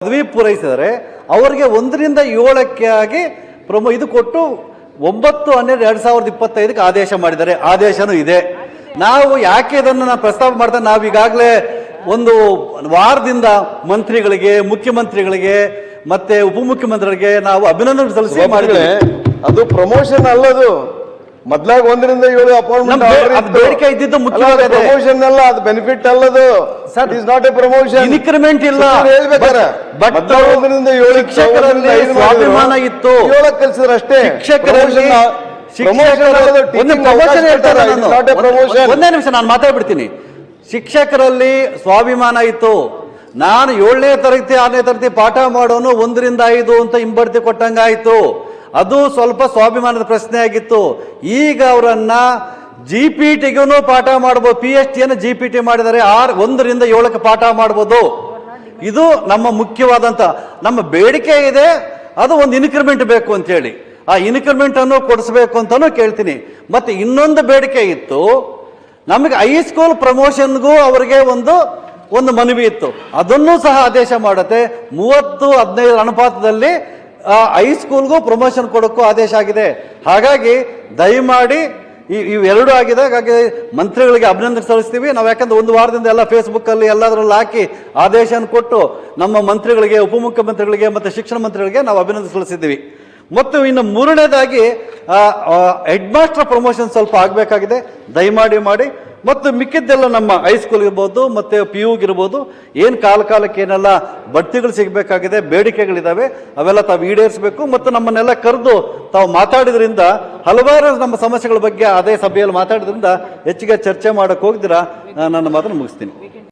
ಪದವಿ ಪೂರೈಸಿದರೆ ಅವರಿಗೆ 1ರಿಂದ 7ಕ್ಕೆ ಆಗಿ ಇದು ಕೊಟ್ಟು 9/12/2025 ಆದೇಶ ಮಾಡಿದ್ದಾರೆ. ಆದೇಶನೂ ಇದೆ. ನಾವು ಯಾಕೆ ಇದನ್ನು ನಾನು ಪ್ರಸ್ತಾಪ ಮಾಡ್ತಾ ನಾವು ಈಗಾಗಲೇ ಒಂದು ವಾರದಿಂದ ಮಂತ್ರಿಗಳಿಗೆ, ಮುಖ್ಯಮಂತ್ರಿಗಳಿಗೆ ಮತ್ತೆ ಉಪಮುಖ್ಯಮಂತ್ರಿಗಳಿಗೆ ನಾವು ಅಭಿನಂದನೆ ಸಲ್ಲಿಸಿ ಮಾಡಿದ್ದೇವೆ. ಅದು ಪ್ರಮೋಷನ್ ಅಲ್ಲದು. ಮೊದಲಾಗ 1ರಿಂದ 7 ಅಪಾಯಿಂಟ್ಮೆಂಟ್ ಬೇಡಿಕೆ ಇದ್ದಿದ್ದು ಮುಖ್ಯವಾಗಿದೆ. ಪ್ರಮೋಷನ್ ಅಲ್ಲ, ಅದು ಬೆನಿಫಿಟ್ ಅಲ್ಲದು. It is not a promotion. Increment ಇಲ್ಲ. ಹೇಳ್ಬೇಕಾರೆ 1ರಿಂದ 7 ಶಿಕ್ಷಕರಲ್ಲಿ ಸ್ವಾಭಿಮಾನ ಇತ್ತು. 7 ಕಲಿಸಿದ್ರೆ ಅಷ್ಟೇ. ಶಿಕ್ಷಕರಲ್ಲಿ ಒಂದೇ ನಿಮಿಷ ನಾನು ಮಾತಾಡ್ಬಿಡ್ತೀನಿ. ಶಿಕ್ಷಕರಲ್ಲಿ ಸ್ವಾಭಿಮಾನ ಇತ್ತು. ನಾನು 7ನೇ ತರಗತಿ 6ನೇ ತರಗತಿ ಪಾಠ ಮಾಡೋನು 1ರಿಂದ 5 ಅಂತ ಹಿಂಬಡ್ತಿ ಕೊಟ್ಟಂಗಾಯ್ತು. ಅದು ಸ್ವಲ್ಪ ಸ್ವಾಭಿಮಾನದ ಪ್ರಶ್ನೆ ಆಗಿತ್ತು. ಈಗ ಅವರನ್ನ GPTಗೂ ಪಾಠ ಮಾಡ್ಬೋದು. PhD GPT ಮಾಡಿದರೆ 1ರಿಂದ 7ಕ್ಕೆ ಪಾಠ ಮಾಡ್ಬೋದು. ಇದು ನಮ್ಮ ಮುಖ್ಯವಾದಂತ ನಮ್ಮ ಬೇಡಿಕೆ ಇದೆ. ಅದು ಒಂದು ಇನ್ಕ್ರಿಮೆಂಟ್ ಬೇಕು ಅಂತ ಹೇಳಿ ಆ ಇನ್ಕ್ರಿಮೆಂಟ್ ಅನ್ನು ಕೊಡಿಸ್ಬೇಕು ಅಂತಾನು ಕೇಳ್ತೀನಿ. ಮತ್ತೆ ಇನ್ನೊಂದು ಬೇಡಿಕೆ ಇತ್ತು, ನಮಗೆ ಹೈಸ್ಕೂಲ್ ಪ್ರಮೋಷನ್ಗೂ ಅವರಿಗೆ ಒಂದು ಮನವಿ ಇತ್ತು. ಅದನ್ನೂ ಸಹ ಆದೇಶ ಮಾಡುತ್ತೆ. 30-15 ಅನುಪಾತದಲ್ಲಿ ಹೈಸ್ಕೂಲ್ಗೂ ಪ್ರಮೋಷನ್ ಕೊಡೋಕ್ಕೂ ಆದೇಶ ಆಗಿದೆ. ಹಾಗಾಗಿ ದಯಮಾಡಿ ಇವೆರಡು ಆಗಿದೆ. ಹಾಗಾಗಿ ಮಂತ್ರಿಗಳಿಗೆ ಅಭಿನಂದನೆ ಸಲ್ಲಿಸ್ತೀವಿ ನಾವು. ಯಾಕಂದ್ರೆ ಒಂದು ವಾರದಿಂದ ಎಲ್ಲ ಫೇಸ್ಬುಕ್ಕಲ್ಲಿ ಎಲ್ಲದರಲ್ಲೂ ಹಾಕಿ ಆದೇಶ ಕೊಟ್ಟು ನಮ್ಮ ಮಂತ್ರಿಗಳಿಗೆ, ಉಪಮುಖ್ಯಮಂತ್ರಿಗಳಿಗೆ ಮತ್ತು ಶಿಕ್ಷಣ ಮಂತ್ರಿಗಳಿಗೆ ನಾವು ಅಭಿನಂದನೆ ಸಲ್ಲಿಸಿದ್ದೀವಿ. ಮತ್ತು ಇನ್ನು 3ನೇದಾಗಿ ಹೆಡ್ ಮಾಸ್ಟರ್ ಪ್ರಮೋಷನ್ ಸ್ವಲ್ಪ ಆಗಬೇಕಾಗಿದೆ. ದಯಮಾಡಿ ಮಾಡಿ. ಮತ್ತು ಮಿಕ್ಕಿದ್ದೆಲ್ಲ ನಮ್ಮ ಹೈಸ್ಕೂಲ್ ಇರ್ಬೋದು ಮತ್ತು PU ಇರ್ಬೋದು, ಏನು ಕಾಲಕ್ಕೆ ಏನೆಲ್ಲ ಬಡ್ತಿಗಳು ಸಿಗಬೇಕಾಗಿದೆ, ಬೇಡಿಕೆಗಳಿದ್ದಾವೆ, ಅವೆಲ್ಲ ತಾವು ಈಡೇರಿಸಬೇಕು. ಮತ್ತು ನಮ್ಮನ್ನೆಲ್ಲ ಕರೆದು ತಾವು ಮಾತಾಡಿದ್ರಿಂದ ಹಲವಾರು ನಮ್ಮ ಸಮಸ್ಯೆಗಳ ಬಗ್ಗೆ ಅದೇ ಸಭೆಯಲ್ಲಿ ಮಾತಾಡಿದ್ರಿಂದ ಹೆಚ್ಚಿಗೆ ಚರ್ಚೆ ಮಾಡೋಕ್ಕೆ ಹೋಗ್ದಿರಾ ನನ್ನ ಮಾತನ್ನು ಮುಗಿಸ್ತೀನಿ.